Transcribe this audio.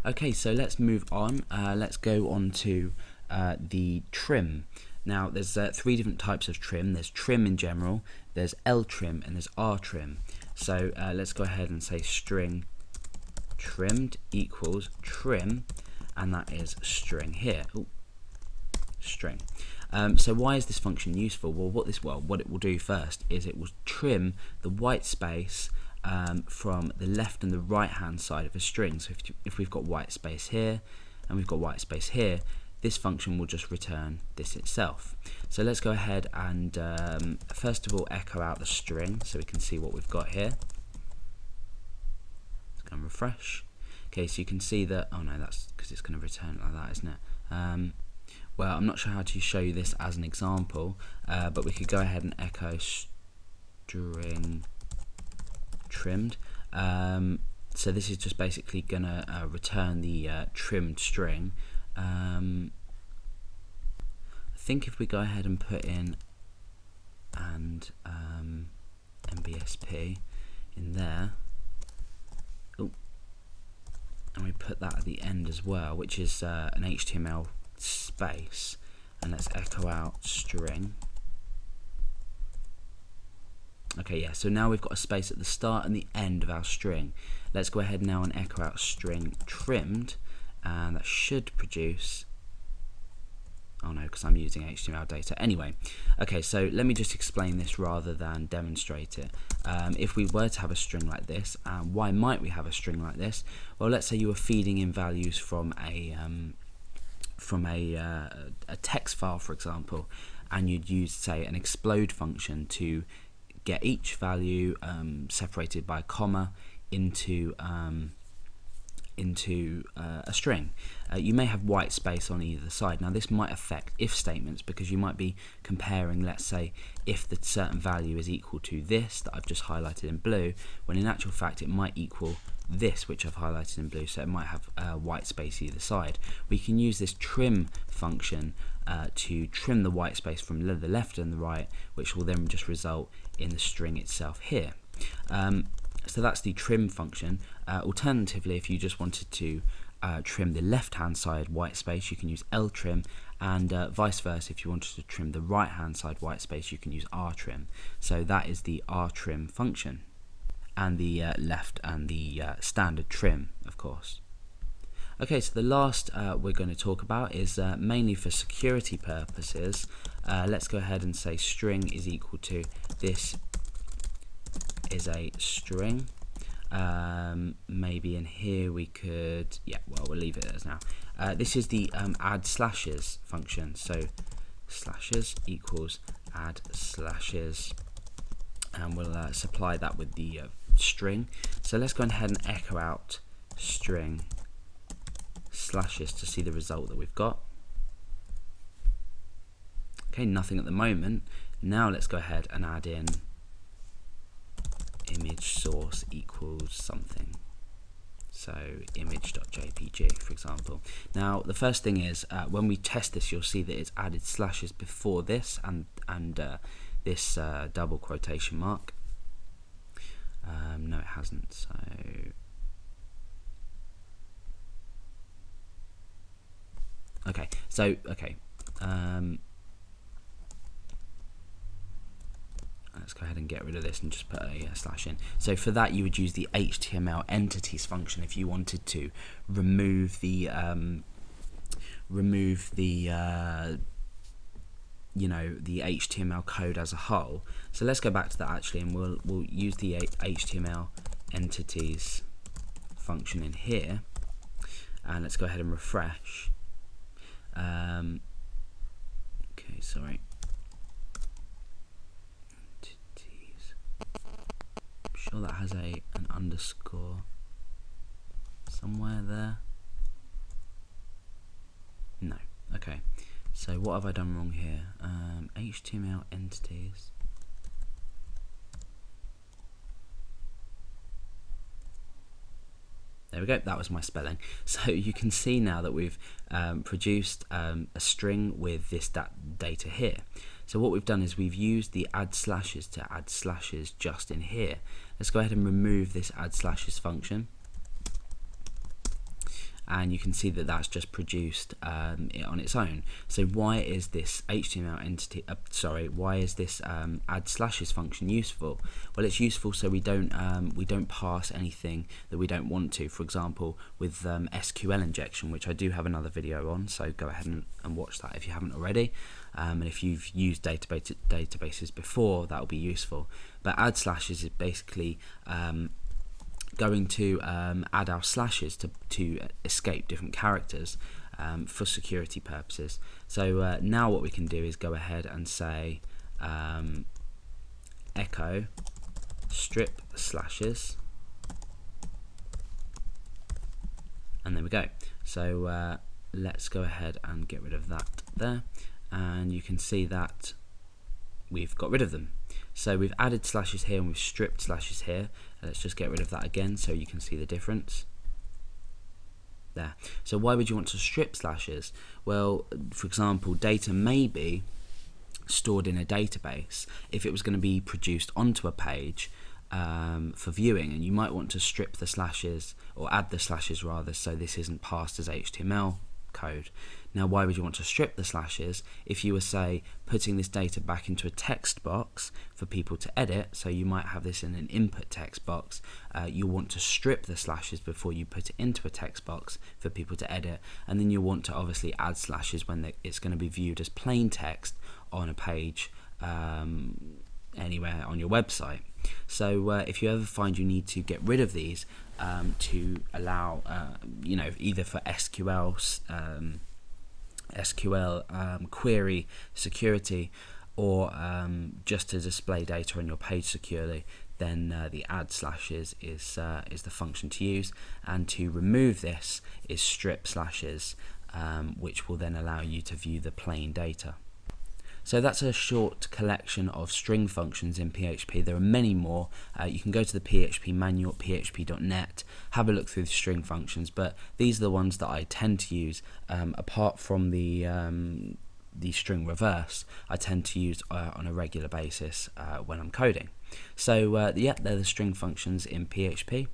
Okay, so let's move on. Let's go on to the trim. Now, there's 3 different types of trim. There's trim in general, there's L trim, and there's R trim. So let's go ahead and say string trimmed equals trim, and that is string here. Ooh, string. So why is this function useful? Well, what it will do first is it will trim the white space from the left and the right hand side of a string. So if we've got white space here and we've got white space here, this function will just return this itself. So let's go ahead and first of all echo out the string so we can see what we've got here. Let's go and refresh. Okay, so you can see that, oh no, that's because it's going to return it like that, isn't it? Well, I'm not sure how to show you this as an example, but we could go ahead and echo string trimmed. So this is just basically going to return the trimmed string. I think if we go ahead and put in and MBSP in there, and we put that at the end as well, which is an HTML space, and let's echo out string. Okay, yeah, so now we've got a space at the start and the end of our string. Let's go ahead now and echo out string trimmed, and that should produce, oh no, because I'm using HTML data. Anyway, okay, so let me just explain this rather than demonstrate it. If we were to have a string like this, why might we have a string like this? Well, let's say you were feeding in values from a text file, for example, and you'd use, say, an explode function to get each value separated by a comma into a string. You may have white space on either side. Now this might affect if statements, because you might be comparing, let's say, if the certain value is equal to this that I've just highlighted in blue, when in actual fact it might equal this which I've highlighted in blue, so it might have white space either side. We can use this trim function to trim the white space from the left and the right, which will then just result in the string itself here. So that's the trim function. Alternatively, if you just wanted to trim the left hand side white space, you can use L trim, and vice versa, if you wanted to trim the right hand side white space, you can use R trim. So that is the R trim function, and the left and the standard trim, of course. Okay, so the last we're going to talk about is mainly for security purposes. Let's go ahead and say string is equal to this is a string. Maybe in here we could, yeah, well, we'll leave it as now. This is the add slashes function. So slashes equals add slashes, and we'll supply that with the string. So let's go ahead and echo out string slashes to see the result that we've got. Okay, nothing at the moment. Now let's go ahead and add in image source equals something. So image.jpg, for example. Now the first thing is when we test this, you'll see that it's added slashes before this and this double quotation mark. No, it hasn't. So okay, so okay. Let's go ahead and get rid of this and just put a slash in. So for that, you would use the HTML entities function if you wanted to remove the you know, the HTML code as a whole. So let's go back to that actually, and we'll use the HTML entities function in here, and let's go ahead and refresh. Okay, sorry. I'm sure that has an underscore somewhere there. No. Okay. So what have I done wrong here? HTML entities. There we go, that was my spelling. So you can see now that we've produced a string with this data here. So what we've done is we've used the add slashes to add slashes just in here. Let's go ahead and remove this add slashes function. and you can see that that's just produced it on its own. So why is this HTML entity, why is this add slashes function useful? Well, it's useful so we don't pass anything that we don't want to. For example, with SQL injection, which I do have another video on, so go ahead and watch that if you haven't already. And if you've used databases before, that will be useful. But add slashes is basically going to add our slashes to escape different characters for security purposes. So now what we can do is go ahead and say echo strip slashes, and there we go. So let's go ahead and get rid of that there, and you can see that we've got rid of them. So we've added slashes here and we've stripped slashes here. Let's just get rid of that again so you can see the difference there. So why would you want to strip slashes? Well, for example, data may be stored in a database if it was going to be produced onto a page for viewing, and you might want to strip the slashes, or add the slashes rather, so this isn't passed as HTML code. Now, why would you want to strip the slashes? If you were, say, putting this data back into a text box for people to edit, so you might have this in an input text box, you want to strip the slashes before you put it into a text box for people to edit, and then you want to obviously add slashes when it's going to be viewed as plain text on a page anywhere on your website. So if you ever find you need to get rid of these to allow, either for SQL query security, or just to display data on your page securely, then the add slashes is the function to use, and to remove this is strip slashes, which will then allow you to view the plain data. So that's a short collection of string functions in PHP. There are many more. You can go to the PHP manual at php.net, have a look through the string functions, but these are the ones that I tend to use, apart from the string reverse. I tend to use on a regular basis when I'm coding. So yeah, they're the string functions in PHP.